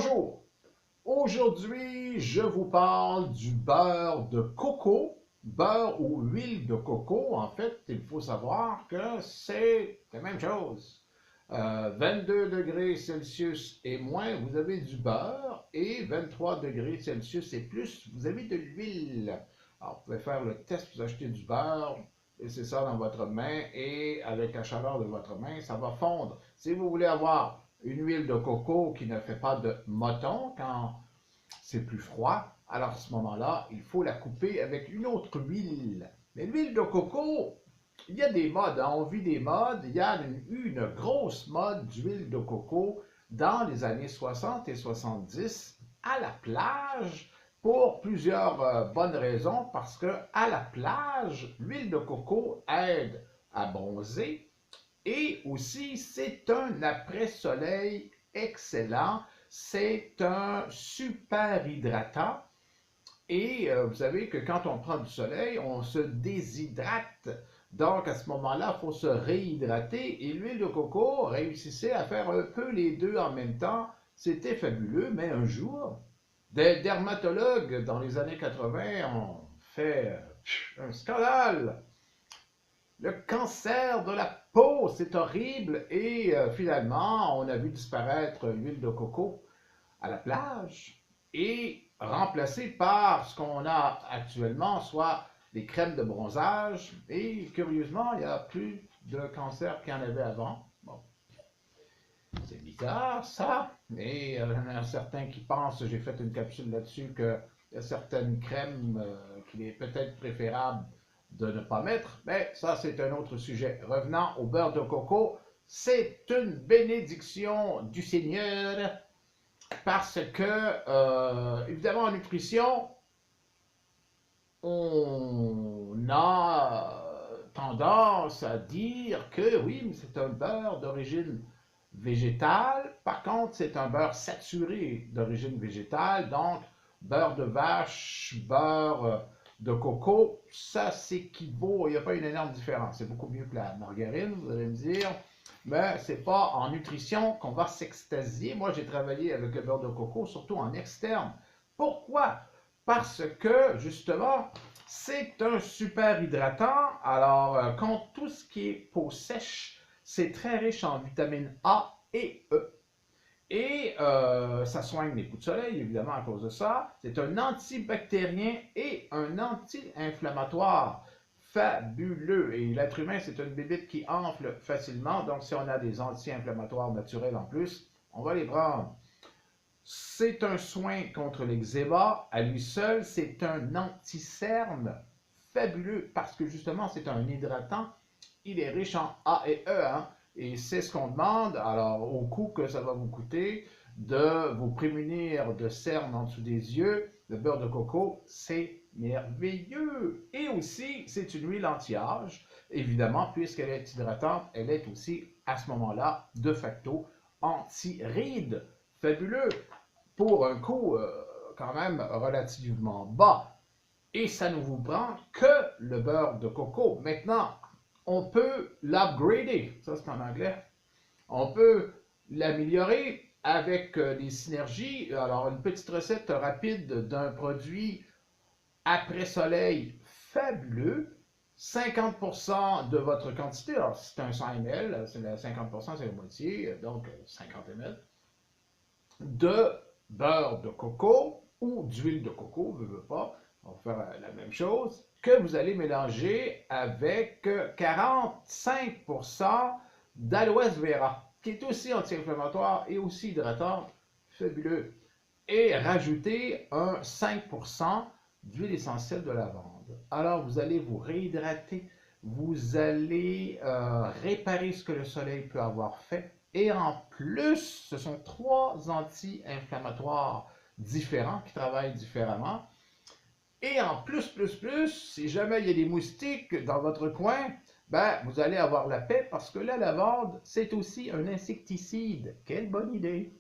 Bonjour, aujourd'hui je vous parle du beurre de coco, beurre ou huile de coco. En fait, il faut savoir que c'est la même chose. 22 degrés Celsius et moins, vous avez du beurre et 23 degrés Celsius et plus, vous avez de l'huile. Alors, vous pouvez faire le test, vous achetez du beurre, laissez ça dans votre main et avec la chaleur de votre main, ça va fondre. Si vous voulez avoir une huile de coco qui ne fait pas de moton quand c'est plus froid, alors à ce moment-là, il faut la couper avec une autre huile. Mais l'huile de coco, il y a des modes, hein, on vit des modes. Il y a une grosse mode d'huile de coco dans les années 60 et 70 à la plage pour plusieurs bonnes raisons. Parce que à la plage, l'huile de coco aide à bronzer et aussi c'est un après-soleil excellent. C'est un super hydratant. Et vous savez que quand on prend du soleil, on se déshydrate. Donc à ce moment-là, il faut se réhydrater. Et l'huile de coco réussissait à faire un peu les deux en même temps. C'était fabuleux, mais un jour, des dermatologues dans les années 80 ont fait un scandale. Le cancer de la peau, c'est horrible. Et finalement, on a vu disparaître l'huile de coco à la plage et remplacé par ce qu'on a actuellement, soit des crèmes de bronzage. Et curieusement, il n'y a plus de cancer qu'il y en avait avant. Bon, c'est bizarre ça, mais il y en a certains qui pensent, j'ai fait une capsule là-dessus, qu'il y a certaines crèmes qu'il est peut-être préférable de ne pas mettre, mais ça c'est un autre sujet. Revenant au beurre de coco, c'est une bénédiction du Seigneur parce que, évidemment, en nutrition, on a tendance à dire que oui, mais c'est un beurre d'origine végétale. Par contre, c'est un beurre saturé d'origine végétale. Donc, beurre de vache, beurre de coco, ça s'équivaut. Il n'y a pas une énorme différence. C'est beaucoup mieux que la margarine, vous allez me dire. Mais c'est pas en nutrition qu'on va s'extasier. Moi, j'ai travaillé avec le beurre de coco, surtout en externe. Pourquoi? Parce que, justement, c'est un super hydratant. Alors, contre tout ce qui est peau sèche, c'est très riche en vitamines A et E. Et ça soigne les coups de soleil, évidemment, à cause de ça. C'est un antibactérien et un anti-inflammatoire fabuleux. Et l'être humain, c'est une bébite qui enfle facilement. Donc, si on a des anti-inflammatoires naturels en plus, on va les prendre. C'est un soin contre l'eczéma à lui seul. C'est un anti-cerne fabuleux parce que justement, c'est un hydratant. Il est riche en A et E, hein, et c'est ce qu'on demande. Alors, au coût que ça va vous coûter de vous prémunir de cernes en dessous des yeux, le beurre de coco, c'est merveilleux. Et aussi, c'est une huile anti-âge. Évidemment, puisqu'elle est hydratante, elle est aussi, à ce moment-là, de facto, anti-rides. Fabuleux pour un coût quand même relativement bas. Et ça ne vous prend que le beurre de coco. Maintenant, on peut l'upgrader, ça c'est en anglais. On peut l'améliorer avec des synergies. Alors, une petite recette rapide d'un produit après soleil fabuleux. 50% de votre quantité, alors si c'est un 100 ml, 50% c'est la moitié, donc 50 ml, de beurre de coco ou d'huile de coco, ne veut pas, on va faire la même chose, que vous allez mélanger avec 45% d'aloès vera, qui est aussi anti-inflammatoire et aussi hydratant, fabuleux. Et rajouter un 5% d'huile essentielle de lavande. Alors, vous allez vous réhydrater, vous allez réparer ce que le soleil peut avoir fait. Et en plus, ce sont 3 anti-inflammatoires différents qui travaillent différemment. Et en plus, si jamais il y a des moustiques dans votre coin, ben, vous allez avoir la paix parce que la lavande, c'est aussi un insecticide. Quelle bonne idée!